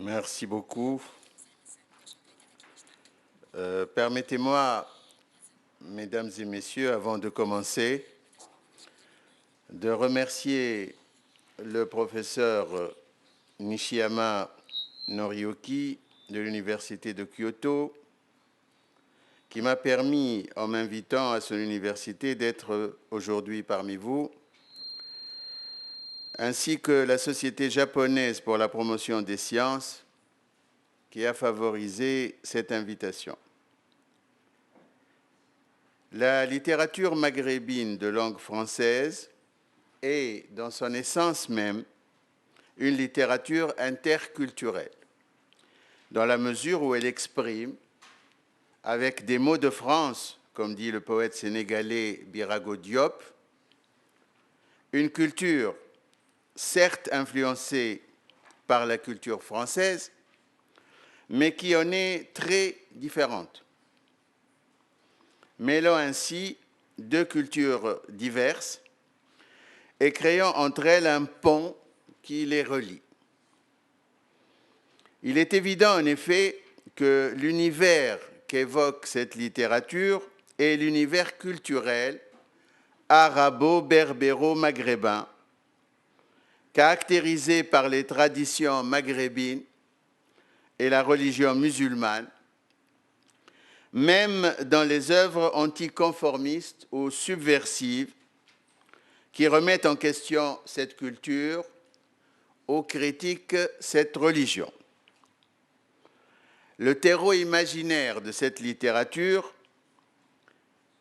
Merci beaucoup. Permettez-moi, mesdames et messieurs, avant de commencer, de remercier le professeur Nishiyama Noriyuki de l'Université de Kyoto, qui m'a permis, en m'invitant à son université, d'être aujourd'hui parmi vous, ainsi que la Société japonaise pour la promotion des sciences, qui a favorisé cette invitation. La littérature maghrébine de langue française est, dans son essence même, une littérature interculturelle, dans la mesure où elle exprime, avec des mots de France, comme dit le poète sénégalais Birago Diop, une culture certes influencée par la culture française, mais qui en est très différente, mêlant ainsi deux cultures diverses et créant entre elles un pont qui les relie. Il est évident en effet que l'univers qu'évoque cette littérature est l'univers culturel arabo-berbéro-maghrébin, caractérisé par les traditions maghrébines et la religion musulmane, même dans les œuvres anticonformistes ou subversives qui remettent en question cette culture ou critiquent cette religion. Le terreau imaginaire de cette littérature,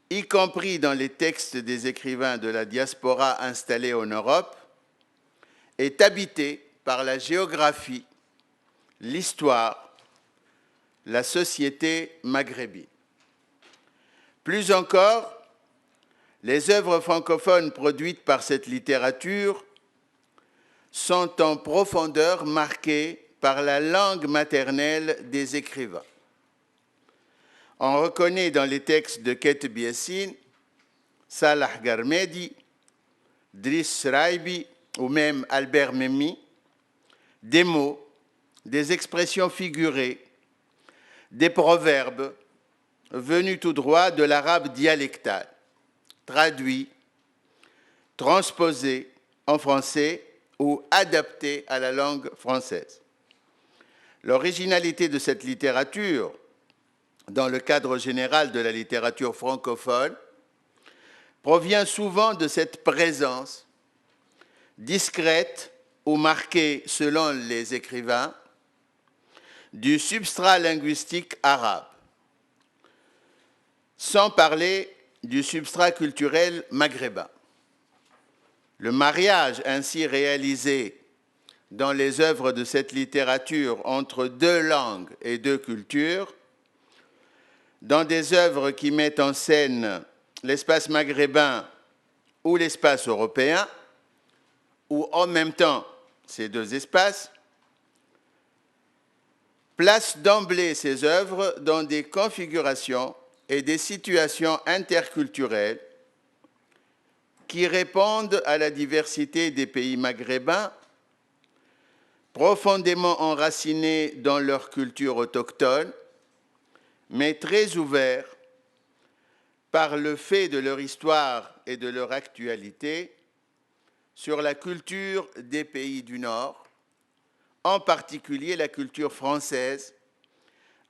y compris dans les textes des écrivains de la diaspora installés en Europe, est habité par la géographie, l'histoire, la société maghrébine. Plus encore, les œuvres francophones produites par cette littérature sont en profondeur marquées par la langue maternelle des écrivains. On reconnaît dans les textes de Ket Biessine, Salah Garmedi, Driss Raibi ou même Albert Memmi des mots, des expressions figurées, des proverbes venus tout droit de l'arabe dialectal, traduits, transposés en français ou adaptés à la langue française. L'originalité de cette littérature, dans le cadre général de la littérature francophone, provient souvent de cette présence discrète ou marquée selon les écrivains du substrat linguistique arabe, sans parler du substrat culturel maghrébin. Le mariage ainsi réalisé dans les œuvres de cette littérature entre deux langues et deux cultures, dans des œuvres qui mettent en scène l'espace maghrébin ou l'espace européen, ou en même temps ces deux espaces, place d'emblée ces œuvres dans des configurations et des situations interculturelles qui répondent à la diversité des pays maghrébins, profondément enracinés dans leur culture autochtone, mais très ouverts par le fait de leur histoire et de leur actualité sur la culture des pays du Nord, en particulier la culture française,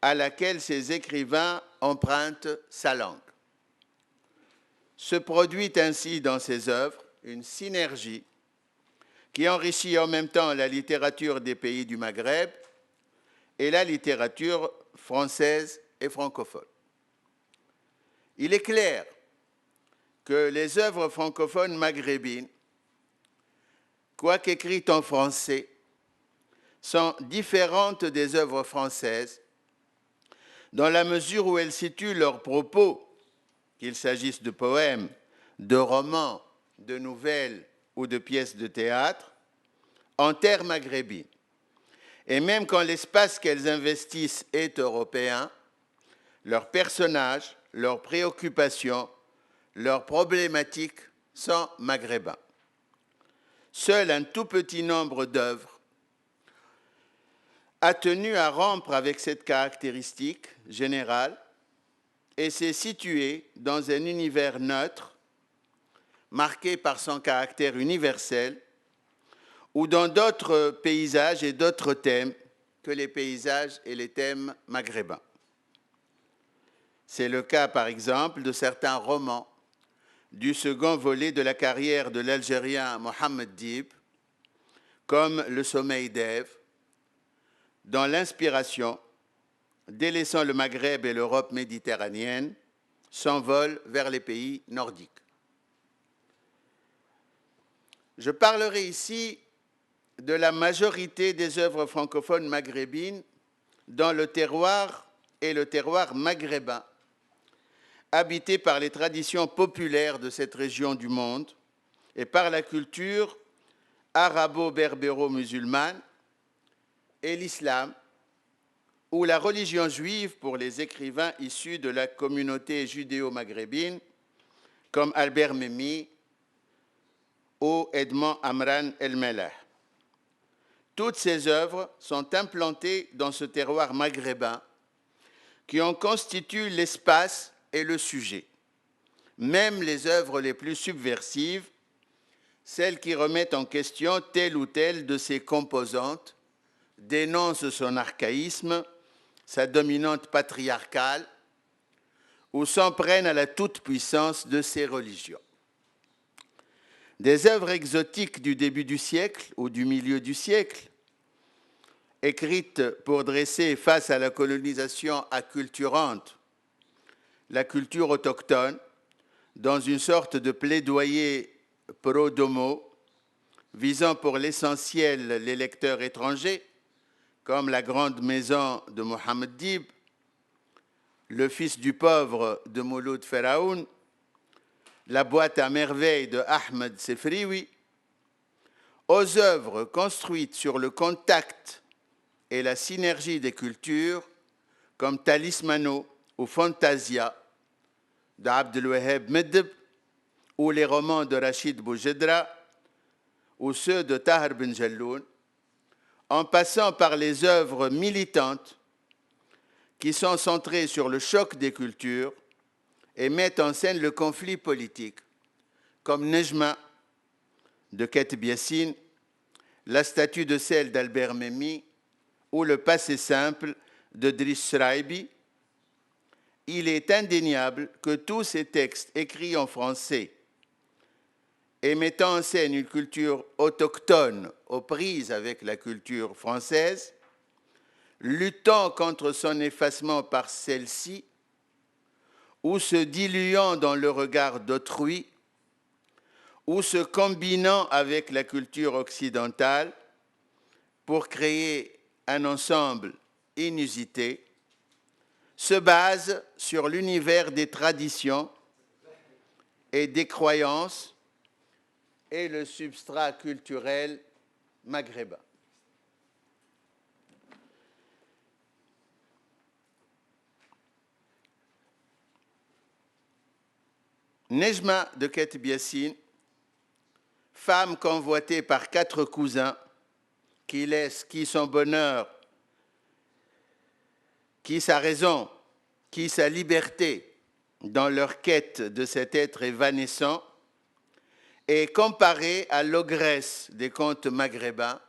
à laquelle ces écrivains empruntent sa langue. Se produit ainsi dans ces œuvres une synergie qui enrichit en même temps la littérature des pays du Maghreb et la littérature française et francophone. Il est clair que les œuvres francophones maghrébines, quoiqu'écrites en français, sont différentes des œuvres françaises dans la mesure où elles situent leurs propos, qu'il s'agisse de poèmes, de romans, de nouvelles ou de pièces de théâtre, en terre maghrébine. Et même quand l'espace qu'elles investissent est européen, leurs personnages, leurs préoccupations, leurs problématiques sont maghrébins. Seul un tout petit nombre d'œuvres a tenu à rompre avec cette caractéristique générale et s'est situé dans un univers neutre, marqué par son caractère universel, ou dans d'autres paysages et d'autres thèmes que les paysages et les thèmes maghrébins. C'est le cas, par exemple, de certains romans du second volet de la carrière de l'Algérien Mohamed Dib, comme Le Sommeil d'Ève, dont l'inspiration, délaissant le Maghreb et l'Europe méditerranéenne, s'envole vers les pays nordiques. Je parlerai ici de la majorité des œuvres francophones maghrébines dont le terroir est le terroir maghrébin, habité par les traditions populaires de cette région du monde et par la culture arabo-berbéro-musulmane et l'islam, ou la religion juive pour les écrivains issus de la communauté judéo-maghrébine, comme Albert Memmi ou Edmond Amran El-Mellah. Toutes ces œuvres sont implantées dans ce terroir maghrébin qui en constitue l'espace et le sujet. Même les œuvres les plus subversives, celles qui remettent en question telle ou telle de ses composantes, dénoncent son archaïsme, sa dominante patriarcale, ou s'en prennent à la toute-puissance de ses religions. Des œuvres exotiques du début du siècle ou du milieu du siècle, écrites pour dresser face à la colonisation acculturante la culture autochtone, dans une sorte de plaidoyer pro-domo, visant pour l'essentiel les lecteurs étrangers, comme La Grande Maison de Mohamed Dib, Le Fils du Pauvre de Mouloud Feraoun, La Boîte à merveilles de Ahmed Sefrioui, aux œuvres construites sur le contact et la synergie des cultures, comme Talismano ou Fantasia d'Abdelwaheb Medeb, ou les romans de Rachid Boujedra, ou ceux de Tahar Ben Jelloun, en passant par les œuvres militantes qui sont centrées sur le choc des cultures et mettent en scène le conflit politique, comme Nejma de Keteb Yassine, La statue de sel d'Albert Memmi ou Le passé simple de Driss Shraibi. Il est indéniable que tous ces textes écrits en français et mettant en scène une culture autochtone aux prises avec la culture française, luttant contre son effacement par celle-ci, ou se diluant dans le regard d'autrui, ou se combinant avec la culture occidentale pour créer un ensemble inusité, se base sur l'univers des traditions et des croyances et le substrat culturel maghrébin. Nejma de Keteb Yassine, femme convoitée par 4 cousins qui laissent qui son bonheur, qui sa raison, qui sa liberté dans leur quête de cet être évanescent, est comparée à l'ogresse des contes maghrébins,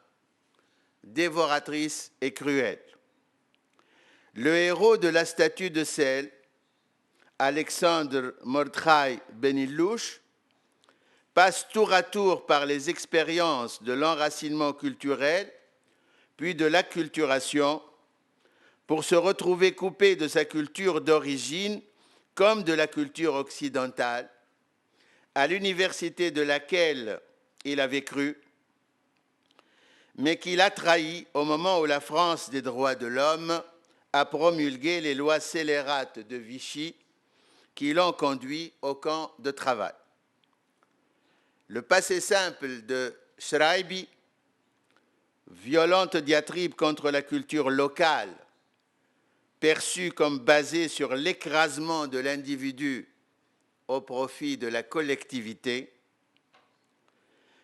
dévoratrice et cruelle. Le héros de La statue de sel, Alexandre Mordechai Ben-Illouch, passe tour à tour par les expériences de l'enracinement culturel, puis de l'acculturation, pour se retrouver coupé de sa culture d'origine comme de la culture occidentale, à l'université de laquelle il avait cru, mais qu'il a trahi au moment où la France des droits de l'homme a promulgué les lois scélérates de Vichy qui l'ont conduit au camp de travail. Le passé simple de Shraibi, violente diatribe contre la culture locale, perçue comme basée sur l'écrasement de l'individu au profit de la collectivité,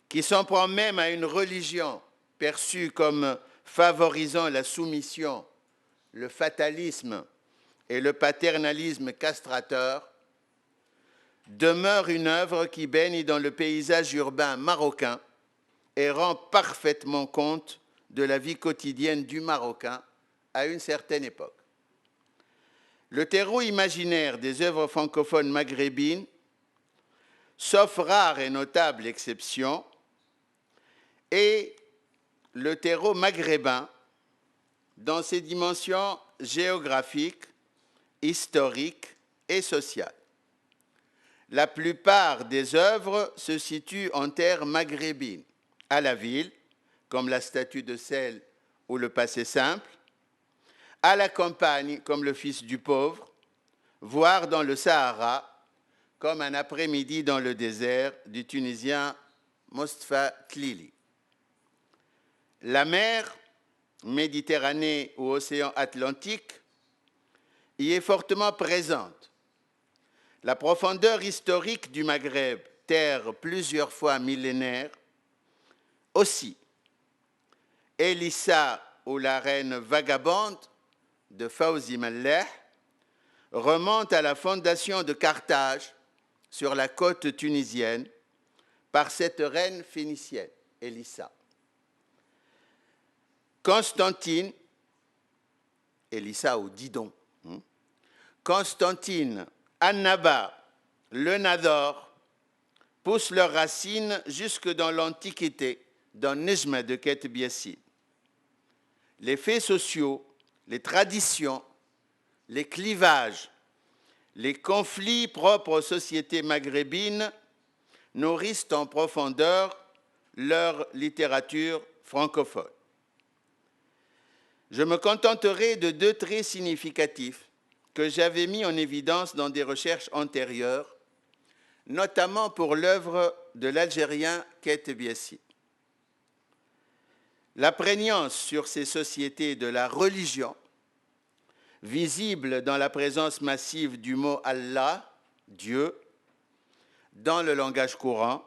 qui s'en prend même à une religion perçue comme favorisant la soumission, le fatalisme et le paternalisme castrateur, demeure une œuvre qui baigne dans le paysage urbain marocain et rend parfaitement compte de la vie quotidienne du Marocain à une certaine époque. Le terreau imaginaire des œuvres francophones maghrébines, sauf rare et notable exception, est le terreau maghrébin dans ses dimensions géographiques, historiques et sociales. La plupart des œuvres se situent en terre maghrébine, à la ville, comme la statue de sel ou le passé simple, à la campagne, comme le Fils du pauvre, voire dans le Sahara, comme un après-midi dans le désert du Tunisien Mostafa Tlili. La mer, Méditerranée ou océan Atlantique, y est fortement présente. La profondeur historique du Maghreb, terre plusieurs fois millénaire, aussi. Elissa ou la reine vagabonde de Fawzi Mallah remonte à la fondation de Carthage sur la côte tunisienne par cette reine phénicienne, Elissa. Constantine, Elissa ou Didon, Constantine, Annaba, le Nador, poussent leurs racines jusque dans l'Antiquité, dans Nejma de Khet Biassi. Les faits sociaux, les traditions, les clivages, les conflits propres aux sociétés maghrébines nourrissent en profondeur leur littérature francophone. Je me contenterai de deux traits significatifs que j'avais mis en évidence dans des recherches antérieures, notamment pour l'œuvre de l'Algérien Khet Biassi. La prégnance sur ces sociétés de la religion, visible dans la présence massive du mot Allah, Dieu, dans le langage courant,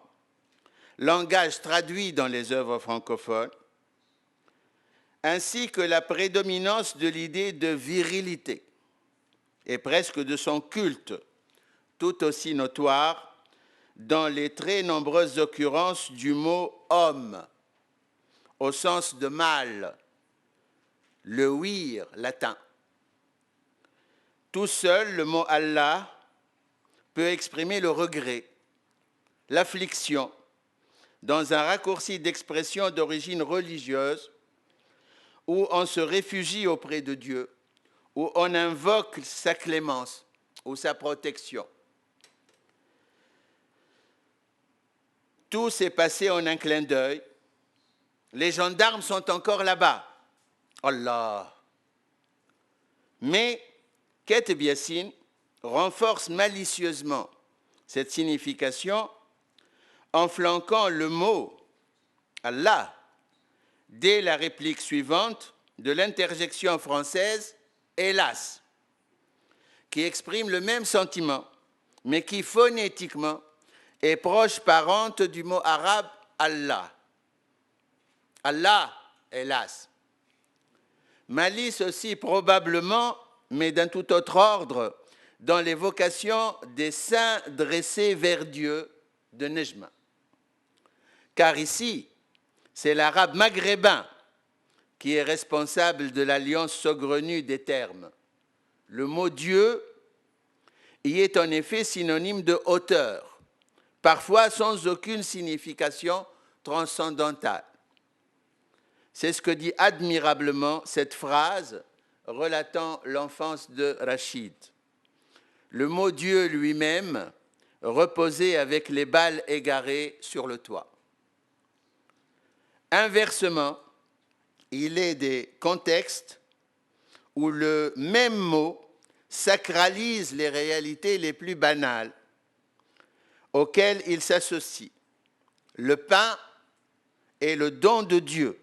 langage traduit dans les œuvres francophones, ainsi que la prédominance de l'idée de virilité et presque de son culte, tout aussi notoire dans les très nombreuses occurrences du mot « homme » au sens de mâle, le wir latin. Tout seul, le mot Allah peut exprimer le regret, l'affliction, dans un raccourci d'expression d'origine religieuse où on se réfugie auprès de Dieu, où on invoque sa clémence ou sa protection. Tout s'est passé en un clin d'œil. Les gendarmes sont encore là-bas. Allah. Mais Khet Biassi renforce malicieusement cette signification en flanquant le mot Allah dès la réplique suivante de l'interjection française « hélas », qui exprime le même sentiment, mais qui phonétiquement est proche parente du mot arabe « Allah ». Allah, hélas. Malice aussi probablement, mais d'un tout autre ordre, dans l'évocation des saints dressés vers Dieu de Nejma. Car ici, c'est l'arabe maghrébin qui est responsable de l'alliance saugrenue des termes. Le mot Dieu y est en effet synonyme de hauteur, parfois sans aucune signification transcendantale. C'est ce que dit admirablement cette phrase relatant l'enfance de Rachid. Le mot Dieu lui-même reposait avec les balles égarées sur le toit. Inversement, il est des contextes où le même mot sacralise les réalités les plus banales auxquelles il s'associe. Le pain est le don de Dieu.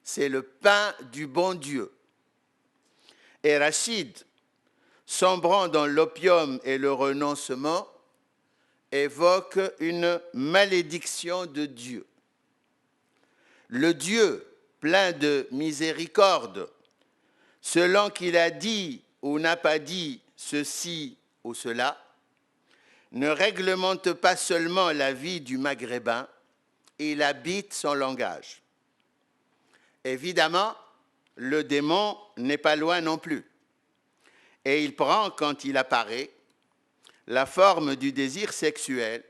C'est le pain du bon Dieu. Et Rachid, sombrant dans l'opium et le renoncement, évoque une malédiction de Dieu. Le Dieu plein de miséricorde, selon qu'il a dit ou n'a pas dit ceci ou cela, ne réglemente pas seulement la vie du Maghrébin, il habite son langage. Évidemment, le démon n'est pas loin non plus. Et il prend, quand il apparaît, la forme du désir sexuel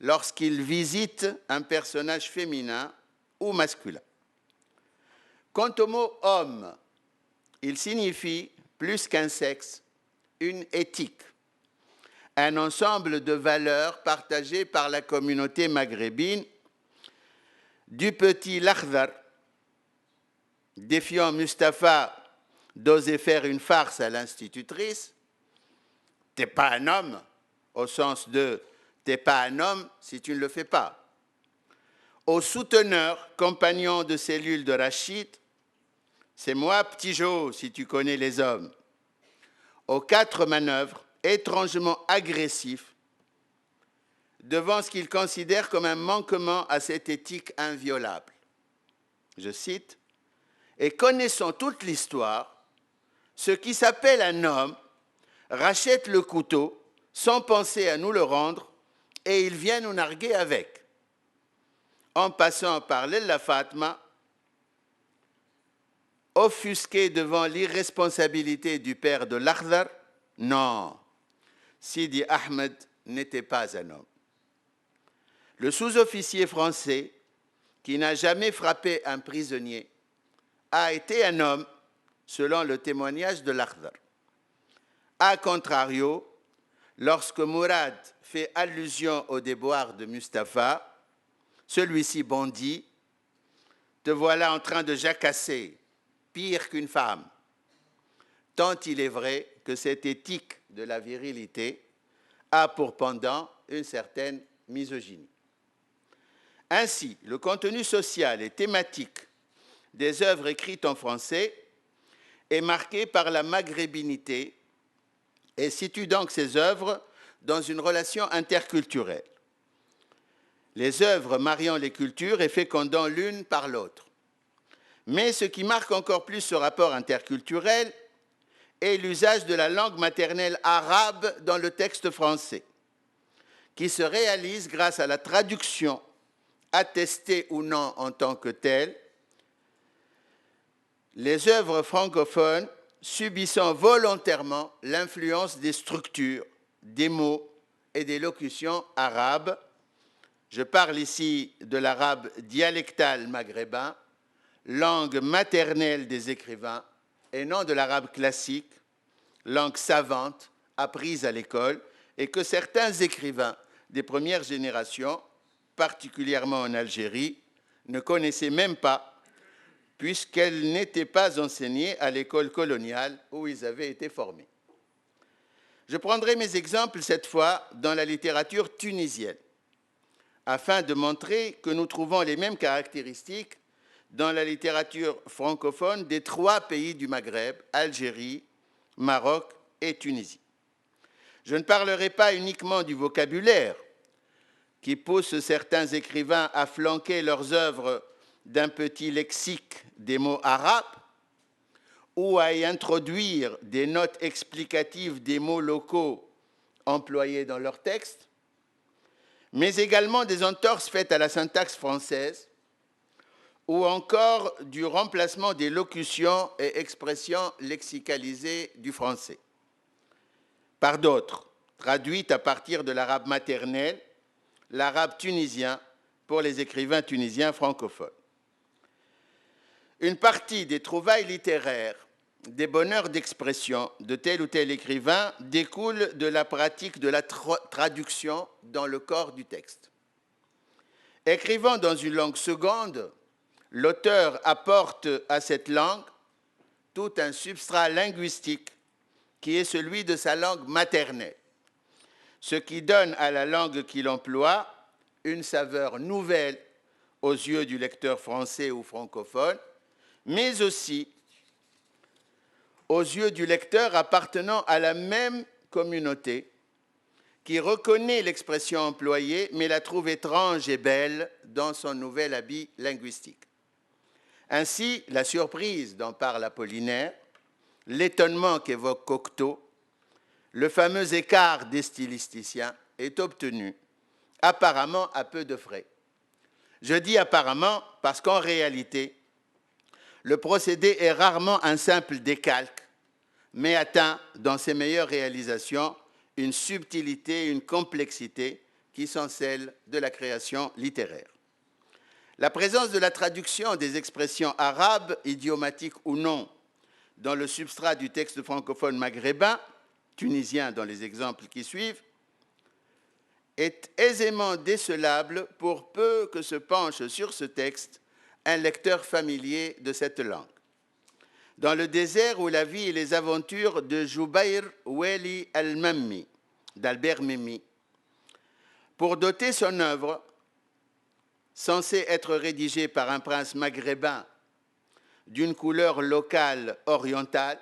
lorsqu'il visite un personnage féminin ou masculin. Quant au mot « homme », il signifie plus qu'un sexe, une éthique, un ensemble de valeurs partagées par la communauté maghrébine, du petit Lakhdar, défiant Mustapha d'oser faire une farce à l'institutrice, « t'es pas un homme », au sens de « t'es pas un homme si tu ne le fais pas », au souteneur, compagnon de cellule de Rachid, « c'est moi, petit Jo, si tu connais les hommes », aux 4 manœuvres étrangement agressifs devant ce qu'il considère comme un manquement à cette éthique inviolable. Je cite, « Et connaissant toute l'histoire, ce qui s'appelle un homme rachète le couteau sans penser à nous le rendre et il vient nous narguer avec. En passant par l'Ella Fatma, offusqué devant l'irresponsabilité du père de Lakhdar, non, Sidi Ahmed n'était pas un homme. Le sous-officier français, qui n'a jamais frappé un prisonnier, a été un homme, selon le témoignage de Lakhdar. A contrario, lorsque Mourad fait allusion au déboire de Mustapha, celui-ci bondit, « Te voilà en train de jacasser, pire qu'une femme », tant il est vrai que cette éthique de la virilité a pour pendant une certaine misogynie. Ainsi, le contenu social et thématique des œuvres écrites en français est marqué par la maghrébinité et situe donc ces œuvres dans une relation interculturelle. Les œuvres mariant les cultures et fécondant l'une par l'autre. Mais ce qui marque encore plus ce rapport interculturel est l'usage de la langue maternelle arabe dans le texte français, qui se réalise grâce à la traduction, attestée ou non en tant que telle, les œuvres francophones subissant volontairement l'influence des structures, des mots et des locutions arabes. Je parle ici de l'arabe dialectal maghrébin, langue maternelle des écrivains, et non de l'arabe classique, langue savante, apprise à l'école, et que certains écrivains des premières générations, particulièrement en Algérie, ne connaissaient même pas, puisqu'elle n'était pas enseignée à l'école coloniale où ils avaient été formés. Je prendrai mes exemples cette fois dans la littérature tunisienne, afin de montrer que nous trouvons les mêmes caractéristiques dans la littérature francophone des 3 pays du Maghreb, Algérie, Maroc et Tunisie. Je ne parlerai pas uniquement du vocabulaire qui pousse certains écrivains à flanquer leurs œuvres d'un petit lexique des mots arabes ou à y introduire des notes explicatives des mots locaux employés dans leurs textes, mais également des entorses faites à la syntaxe française ou encore du remplacement des locutions et expressions lexicalisées du français par d'autres, traduites à partir de l'arabe maternel, l'arabe tunisien pour les écrivains tunisiens francophones. Une partie des trouvailles littéraires, des bonheurs d'expression de tel ou tel écrivain découle de la pratique de la traduction dans le corps du texte. Écrivant dans une langue seconde, l'auteur apporte à cette langue tout un substrat linguistique qui est celui de sa langue maternelle, ce qui donne à la langue qu'il emploie une saveur nouvelle aux yeux du lecteur français ou francophone, mais aussi aux yeux du lecteur appartenant à la même communauté qui reconnaît l'expression employée mais la trouve étrange et belle dans son nouvel habit linguistique. Ainsi, la surprise dont parle Apollinaire, l'étonnement qu'évoque Cocteau, le fameux écart des stylisticiens est obtenu apparemment à peu de frais. Je dis apparemment parce qu'en réalité, le procédé est rarement un simple décalque, mais atteint dans ses meilleures réalisations une subtilité, une complexité qui sont celles de la création littéraire. La présence de la traduction des expressions arabes, idiomatiques ou non, dans le substrat du texte francophone maghrébin, tunisien dans les exemples qui suivent, est aisément décelable pour peu que se penche sur ce texte un lecteur familier de cette langue. Dans le désert où la vie et les aventures de Jubayr Weli al-Mammi, d'Albert Memmi, pour doter son œuvre, censée être rédigée par un prince maghrébin d'une couleur locale orientale,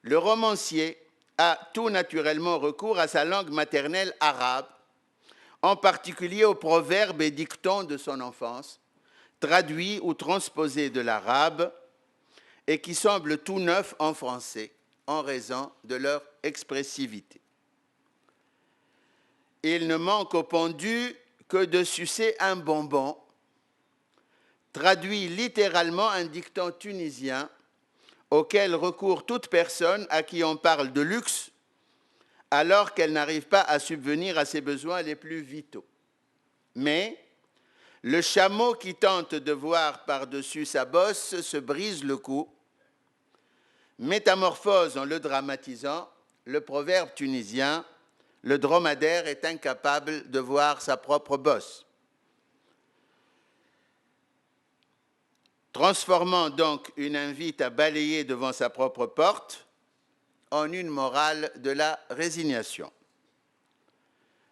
le romancier a tout naturellement recours à sa langue maternelle arabe, en particulier aux proverbes et dictons de son enfance, traduits ou transposés de l'arabe et qui semblent tout neufs en français en raison de leur expressivité. Il ne manque au pendu que de sucer un bonbon, traduit littéralement un dicton tunisien auquel recourt toute personne à qui on parle de luxe alors qu'elle n'arrive pas à subvenir à ses besoins les plus vitaux. Mais le chameau qui tente de voir par-dessus sa bosse se brise le cou, métamorphose en le dramatisant le proverbe tunisien « Le dromadaire est incapable de voir sa propre bosse ». Transformant donc une invite à balayer devant sa propre porte en une morale de la résignation.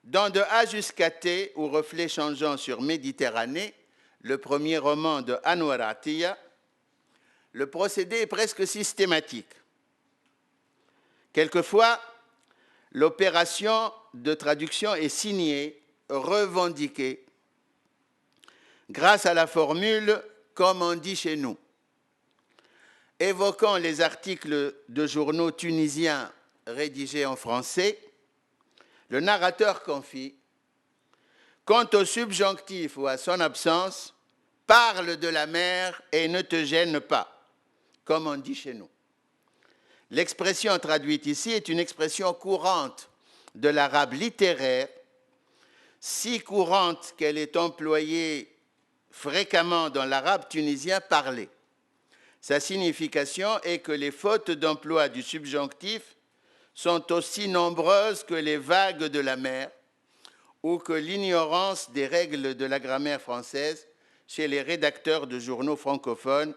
Dans De A jusqu'à T, ou Reflets changeants sur Méditerranée, le premier roman de Anwar Atiyah, le procédé est presque systématique. Quelquefois, l'opération de traduction est signée, revendiquée, grâce à la formule « comme on dit chez nous », évoquant les articles de journaux tunisiens rédigés en français. Le narrateur confie, quant au subjonctif ou à son absence, parle de la mer et ne te gêne pas, comme on dit chez nous. L'expression traduite ici est une expression courante de l'arabe littéraire, si courante qu'elle est employée fréquemment dans l'arabe tunisien parlé. Sa signification est que les fautes d'emploi du subjonctif sont aussi nombreuses que les vagues de la mer ou que l'ignorance des règles de la grammaire française chez les rédacteurs de journaux francophones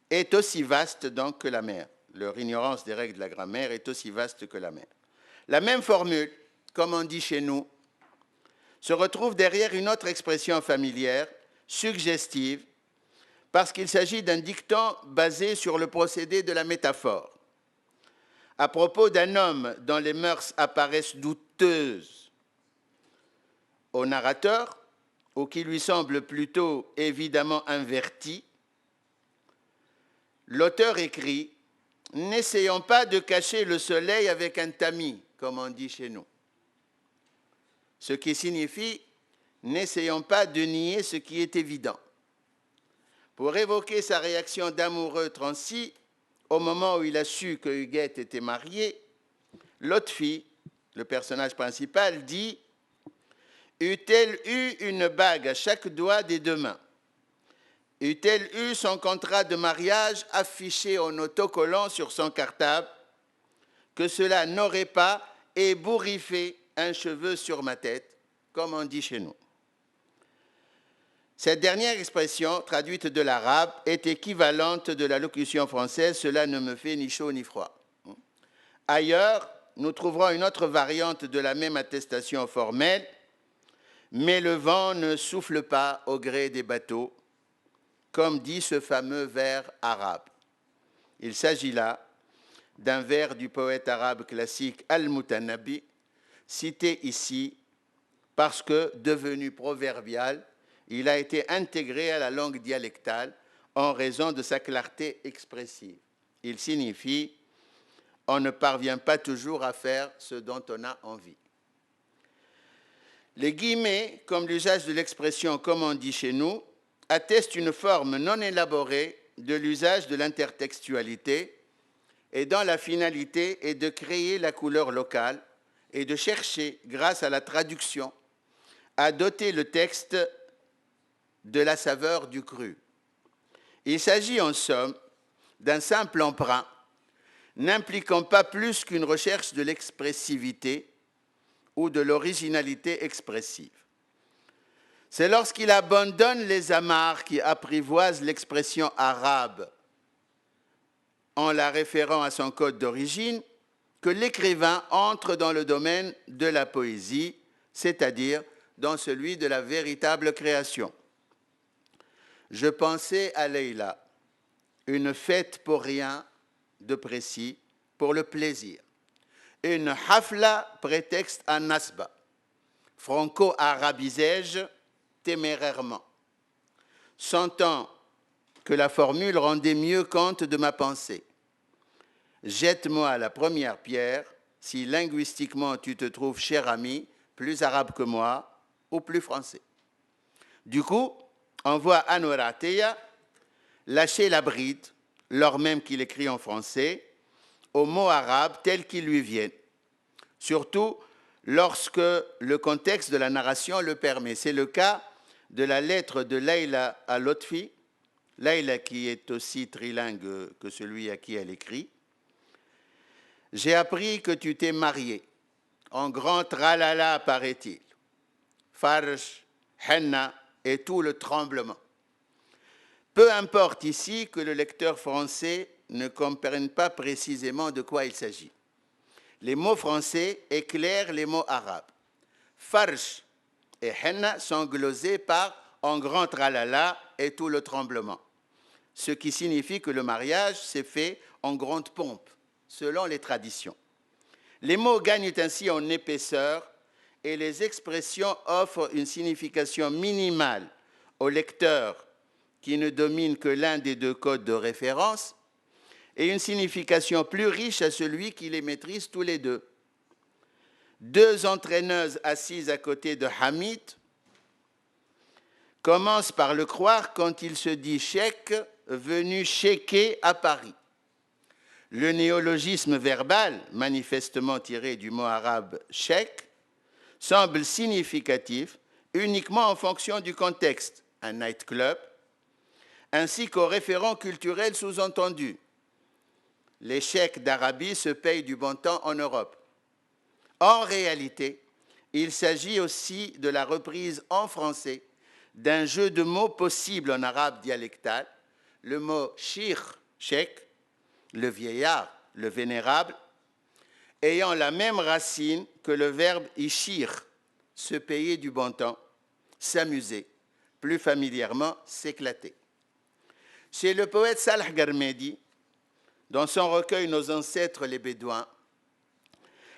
est aussi vaste donc que la mer. Leur ignorance des règles de la grammaire est aussi vaste que la mer. La même formule, comme on dit chez nous, se retrouve derrière une autre expression familière, suggestive, parce qu'il s'agit d'un dicton basé sur le procédé de la métaphore. À propos d'un homme dont les mœurs apparaissent douteuses au narrateur, ou qui lui semblent plutôt évidemment inverties, l'auteur écrit « N'essayons pas de cacher le soleil avec un tamis », comme on dit chez nous. Ce qui signifie « N'essayons pas de nier ce qui est évident ». Pour évoquer sa réaction d'amoureux transi, au moment où il a su que Huguette était mariée, Lotfi, le personnage principal, dit « Eût-elle eu une bague à chaque doigt des deux mains? Eût-elle eu son contrat de mariage affiché en autocollant sur son cartable? Que cela n'aurait pas ébouriffé un cheveu sur ma tête, comme on dit chez nous. » Cette dernière expression, traduite de l'arabe, est équivalente de la locution française « cela ne me fait ni chaud ni froid ». Ailleurs, nous trouverons une autre variante de la même attestation formelle, mais le vent ne souffle pas au gré des bateaux, comme dit ce fameux vers arabe. Il s'agit là d'un vers du poète arabe classique Al-Mutanabbi, cité ici parce que, devenu proverbial, il a été intégré à la langue dialectale en raison de sa clarté expressive. Il signifie « on ne parvient pas toujours à faire ce dont on a envie ». Les guillemets, comme l'usage de l'expression « comme on dit chez nous », attestent une forme non élaborée de l'usage de l'intertextualité et dont la finalité est de créer la couleur locale et de chercher, grâce à la traduction, à doter le texte de la saveur du cru. Il s'agit en somme d'un simple emprunt n'impliquant pas plus qu'une recherche de l'expressivité ou de l'originalité expressive. C'est lorsqu'il abandonne les amarres qui apprivoisent l'expression arabe en la référant à son code d'origine que l'écrivain entre dans le domaine de la poésie, c'est-à-dire dans celui de la véritable création. Je pensais à Leïla, une fête pour rien de précis, pour le plaisir. Une hafla prétexte à Nasba. Franco-arabisais-je témérairement, sentant que la formule rendait mieux compte de ma pensée. Jette-moi la première pierre si linguistiquement tu te trouves, cher ami, plus arabe que moi ou plus français. Du coup, on voit Anwar Atiyah lâcher la bride, lors même qu'il écrit en français, aux mots arabes tels qu'ils lui viennent, surtout lorsque le contexte de la narration le permet. C'est le cas de la lettre de Leïla à Lotfi, Leïla qui est aussi trilingue que celui à qui elle écrit. J'ai appris que tu t'es marié, en grand tralala paraît-il, Farj, Henna et tout le tremblement. Peu importe ici que le lecteur français ne comprenne pas précisément de quoi il s'agit. Les mots français éclairent les mots arabes. Farj et Henna sont glosés par en grand tralala et tout le tremblement, ce qui signifie que le mariage s'est fait en grande pompe, selon les traditions. Les mots gagnent ainsi en épaisseur et les expressions offrent une signification minimale au lecteur qui ne domine que l'un des deux codes de référence et une signification plus riche à celui qui les maîtrise tous les deux. Deux entraîneuses assises à côté de Hamid commencent par le croire quand il se dit cheikh, venu checker à Paris. Le néologisme verbal, manifestement tiré du mot arabe cheikh, semble significatif uniquement en fonction du contexte, un nightclub, ainsi qu'aux référents culturels sous-entendus. Les cheikhs d'Arabie se payent du bon temps en Europe. En réalité, il s'agit aussi de la reprise en français d'un jeu de mots possible en arabe dialectal, le mot shir, cheikh, le vieillard, le vénérable, ayant la même racine que le verbe ishir, se payer du bon temps, s'amuser, plus familièrement s'éclater. Chez le poète Salah Garmedi, dans son recueil Nos ancêtres les Bédouins,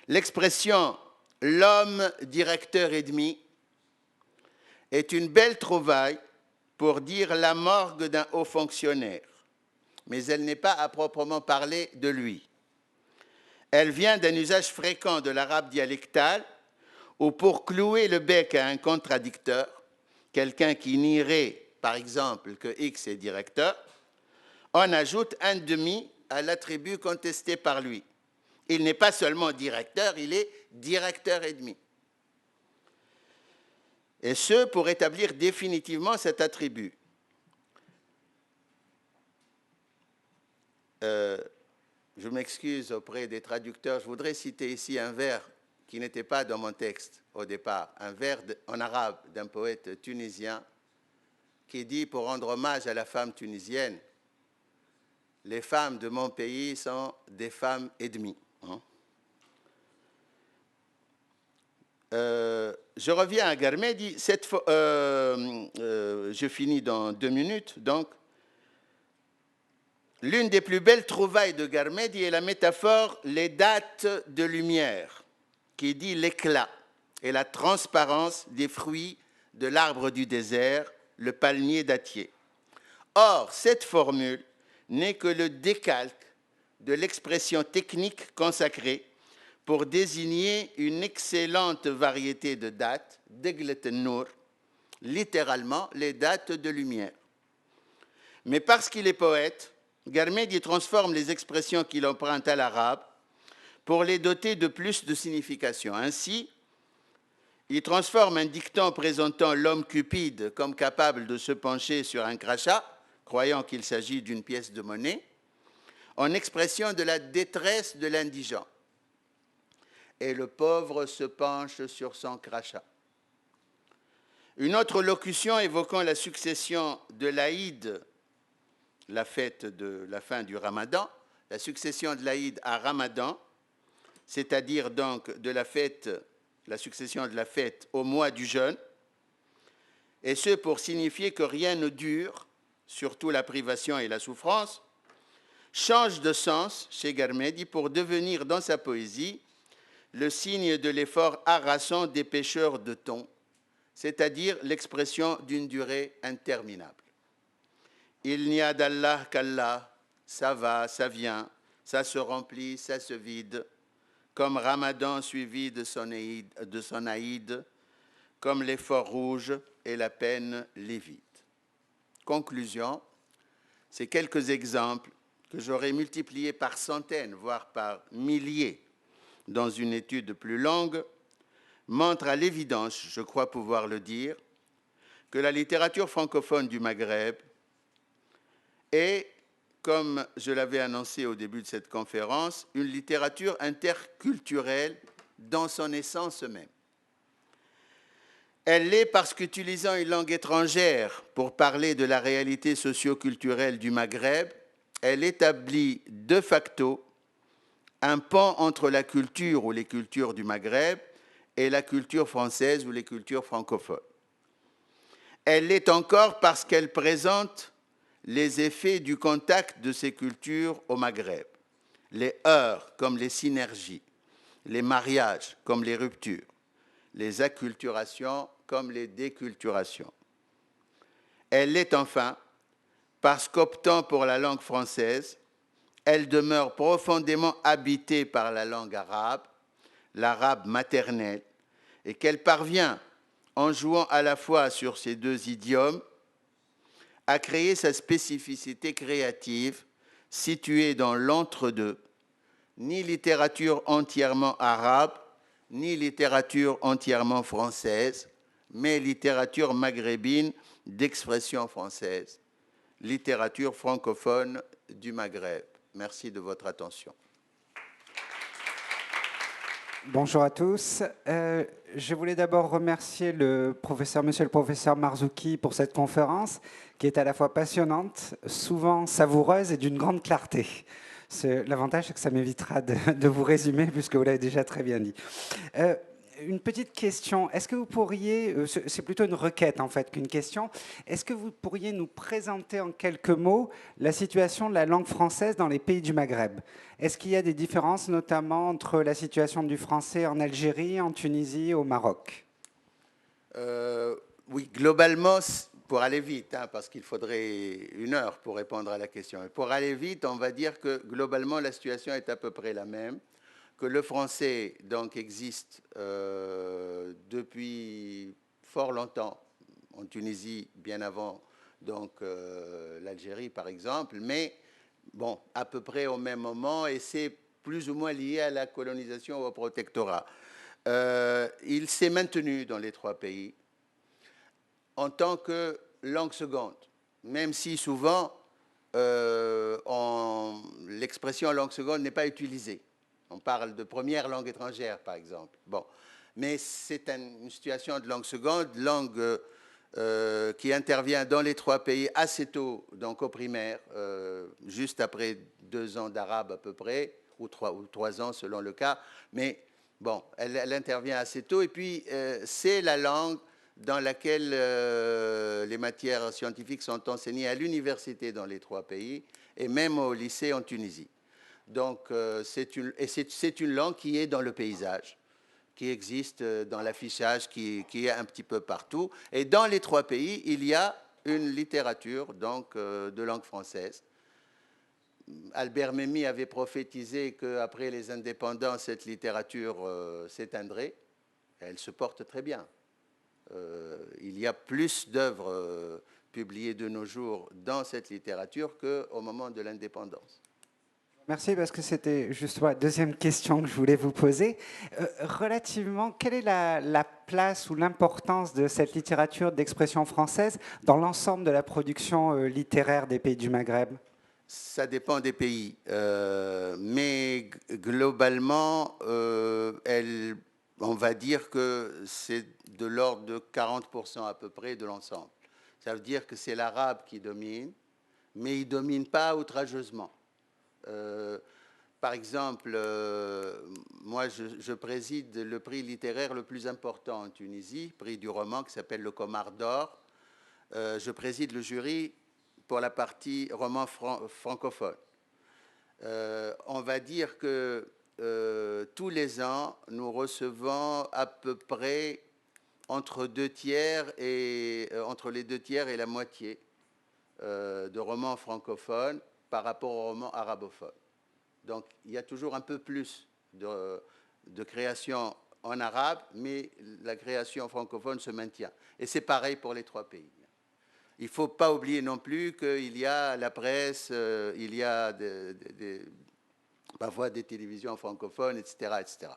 l'expression « l'homme directeur et demi » est une belle trouvaille pour dire la morgue d'un haut fonctionnaire, mais elle n'est pas à proprement parler de lui. Elle vient d'un usage fréquent de l'arabe dialectal où pour clouer le bec à un contradicteur, quelqu'un qui nierait, par exemple, que X est directeur, on ajoute un demi à l'attribut contesté par lui. Il n'est pas seulement directeur, il est directeur et demi. Et ce, pour établir définitivement cet attribut. Je m'excuse auprès des traducteurs, je voudrais citer ici un vers qui n'était pas dans mon texte au départ, un vers en arabe d'un poète tunisien qui dit, pour rendre hommage à la femme tunisienne, « Les femmes de mon pays sont des femmes et demie. » Je reviens à Garmedi, je finis dans 2 minutes, donc. L'une des plus belles trouvailles de Garmedi est la métaphore « les dattes de lumière » qui dit l'éclat et la transparence des fruits de l'arbre du désert le palmier dattier. Or, cette formule n'est que le décalque de l'expression technique consacrée pour désigner une excellente variété de dattes, Deglet-Nour, littéralement les dattes de lumière. Mais parce qu'il est poète, Garmedi transforme les expressions qu'il emprunte à l'arabe pour les doter de plus de signification. Ainsi, il transforme un dicton présentant l'homme cupide comme capable de se pencher sur un crachat, croyant qu'il s'agit d'une pièce de monnaie, en expression de la détresse de l'indigent. Et le pauvre se penche sur son crachat. Une autre locution évoquant la succession de l'Aïd, la fête de la fin du Ramadan, la succession de l'Aïd à Ramadan, c'est-à-dire donc de la fête, la succession de la fête au mois du jeûne, et ce pour signifier que rien ne dure, surtout la privation et la souffrance, change de sens chez Garmedi pour devenir dans sa poésie le signe de l'effort harassant des pêcheurs de thon, c'est-à-dire l'expression d'une durée interminable. Il n'y a d'Allah qu'Allah, ça va, ça vient, ça se remplit, ça se vide, comme Ramadan suivi de son Aïd, comme l'effort rouge et la peine lévite. Conclusion, ces quelques exemples que j'aurais multipliés par centaines, voire par milliers, dans une étude plus longue, montrent à l'évidence, je crois pouvoir le dire, que la littérature francophone du Maghreb est, comme je l'avais annoncé au début de cette conférence, une littérature interculturelle dans son essence même. Elle l'est parce qu'utilisant une langue étrangère pour parler de la réalité socio-culturelle du Maghreb, elle établit de facto un pont entre la culture ou les cultures du Maghreb et la culture française ou les cultures francophones. Elle l'est encore parce qu'elle présente les effets du contact de ces cultures au Maghreb, les heurts comme les synergies, les mariages comme les ruptures, les acculturations comme les déculturations. Elle l'est enfin parce qu'optant pour la langue française, elle demeure profondément habitée par la langue arabe, l'arabe maternel, et qu'elle parvient, en jouant à la fois sur ces deux idiomes, à créer sa spécificité créative située dans l'entre-deux, ni littérature entièrement arabe, ni littérature entièrement française, mais littérature maghrébine d'expression française, littérature francophone du Maghreb. Merci de votre attention. Bonjour à tous. Je voulais d'abord remercier monsieur le professeur Marzouki pour cette conférence qui est à la fois passionnante, souvent savoureuse et d'une grande clarté. L'avantage, c'est que ça m'évitera de vous résumer puisque vous l'avez déjà très bien dit. Une petite question, est-ce que vous pourriez, c'est plutôt une requête en fait qu'une question, est-ce que vous pourriez nous présenter en quelques mots la situation de la langue française dans les pays du Maghreb? Est-ce qu'il y a des différences notamment entre la situation du français en Algérie, en Tunisie, au Maroc? Oui, globalement, pour aller vite, parce qu'il faudrait 1 heure pour répondre à la question, pour aller vite, on va dire que globalement la situation est à peu près la même, que le français donc existe depuis fort longtemps, en Tunisie bien avant donc l'Algérie par exemple, mais bon, à peu près au même moment, et c'est plus ou moins lié à la colonisation ou au protectorat. Il s'est maintenu dans les 3 pays en tant que langue seconde, même si souvent l'expression langue seconde n'est pas utilisée. On parle de première langue étrangère, par exemple. Bon. Mais c'est une situation de langue seconde, langue qui intervient dans les 3 pays assez tôt, donc au primaire, juste après 2 ans d'arabe à peu près, ou 3 ans selon le cas. Mais bon, elle intervient assez tôt. Et puis, c'est la langue dans laquelle les matières scientifiques sont enseignées à l'université dans les 3 pays, et même au lycée en Tunisie. Donc, c'est une langue qui est dans le paysage, qui existe dans l'affichage, qui est un petit peu partout. Et dans les 3 pays, il y a une littérature donc, de langue française. Albert Memmi avait prophétisé qu'après les indépendances, cette littérature s'éteindrait. Elle se porte très bien. Il y a plus d'œuvres publiées de nos jours dans cette littérature qu'au moment de l'indépendance. Merci, parce que c'était justement la deuxième question que je voulais vous poser. Relativement, quelle est la place ou l'importance de cette littérature d'expression française dans l'ensemble de la production littéraire des pays du Maghreb? Ça dépend des pays, mais globalement, on va dire que c'est de l'ordre de 40% à peu près de l'ensemble. Ça veut dire que c'est l'arabe qui domine, mais il ne domine pas outrageusement. Euh, Par exemple, moi, je préside le prix littéraire le plus important en Tunisie, prix du roman qui s'appelle le Comar d'Or. Je préside le jury pour la partie roman francophone. On va dire que tous les ans, nous recevons à peu près entre entre les 2 tiers et la moitié de romans francophones par rapport aux romans arabophones. Donc, il y a toujours un peu plus de création en arabe, mais la création francophone se maintient. Et c'est pareil pour les 3 pays. Il ne faut pas oublier non plus qu'il y a la presse, il y a parfois des télévisions francophones, etc., etc.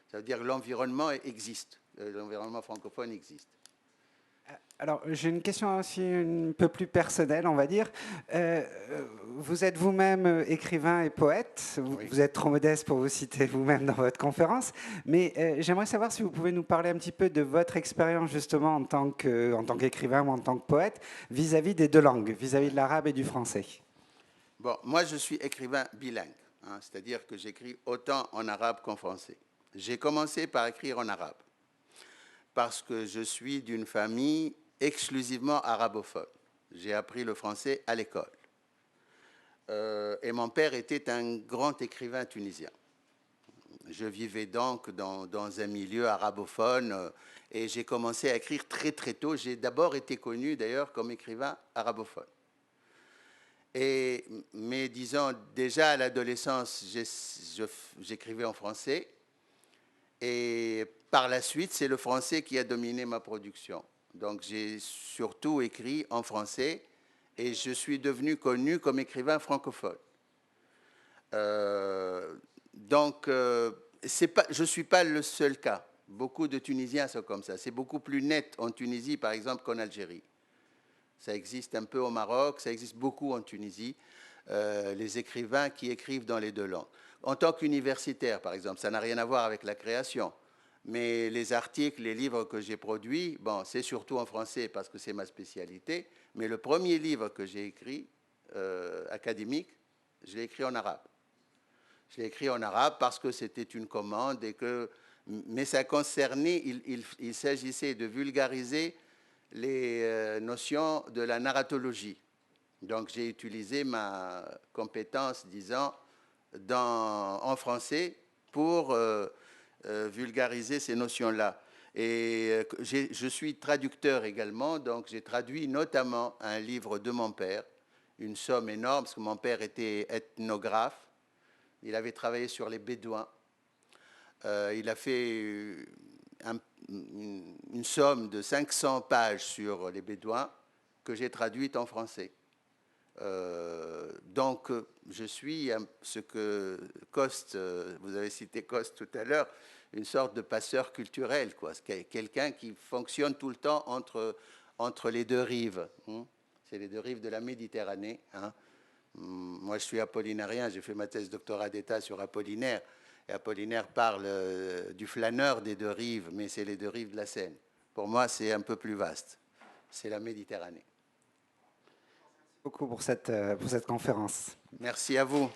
Ça veut dire que l'environnement existe, l'environnement francophone existe. Alors, j'ai une question aussi un peu plus personnelle, on va dire. Vous êtes vous-même écrivain et poète. Oui. Vous êtes trop modeste pour vous citer vous-même dans votre conférence. Mais j'aimerais savoir si vous pouvez nous parler un petit peu de votre expérience justement en tant qu'écrivain ou en tant que poète vis-à-vis des deux langues, vis-à-vis de l'arabe et du français. Bon, moi, je suis écrivain bilingue, hein, c'est-à-dire que j'écris autant en arabe qu'en français. J'ai commencé par écrire en arabe parce que je suis d'une famille exclusivement arabophone. J'ai appris le français à l'école. Et mon père était un grand écrivain tunisien. Je vivais donc dans un milieu arabophone et j'ai commencé à écrire très très tôt. J'ai d'abord été connu d'ailleurs comme écrivain arabophone. Mais disons, déjà à l'adolescence, j'écrivais en français. Et par la suite, c'est le français qui a dominé ma production. Donc j'ai surtout écrit en français et je suis devenu connu comme écrivain francophone. Donc je ne suis pas le seul cas. Beaucoup de Tunisiens sont comme ça. C'est beaucoup plus net en Tunisie, par exemple, qu'en Algérie. Ça existe un peu au Maroc, ça existe beaucoup en Tunisie, les écrivains qui écrivent dans les deux langues. En tant qu'universitaire, par exemple, ça n'a rien à voir avec la création, mais les articles, les livres que j'ai produits, bon, c'est surtout en français parce que c'est ma spécialité, mais le premier livre que j'ai écrit, académique, je l'ai écrit en arabe. Je l'ai écrit en arabe parce que c'était une commande mais ça concernait, il s'agissait de vulgariser les notions de la narratologie. Donc j'ai utilisé ma compétence, disons, en français pour vulgariser ces notions-là. Et je suis traducteur également, donc j'ai traduit notamment un livre de mon père, une somme énorme, parce que mon père était ethnographe. Il avait travaillé sur les Bédouins. Il a fait une somme de 500 pages sur les Bédouins que j'ai traduite en français. Donc, je suis ce que Coste, vous avez cité Coste tout à l'heure, une sorte de passeur culturel, quoi. Quelqu'un qui fonctionne tout le temps entre les deux rives. C'est les deux rives de la Méditerranée. Moi, je suis apollinarien, j'ai fait ma thèse doctorat d'État sur Apollinaire. Et Apollinaire parle du flâneur des deux rives, mais c'est les deux rives de la Seine. Pour moi, c'est un peu plus vaste. C'est la Méditerranée. Beaucoup pour cette conférence. Merci à vous.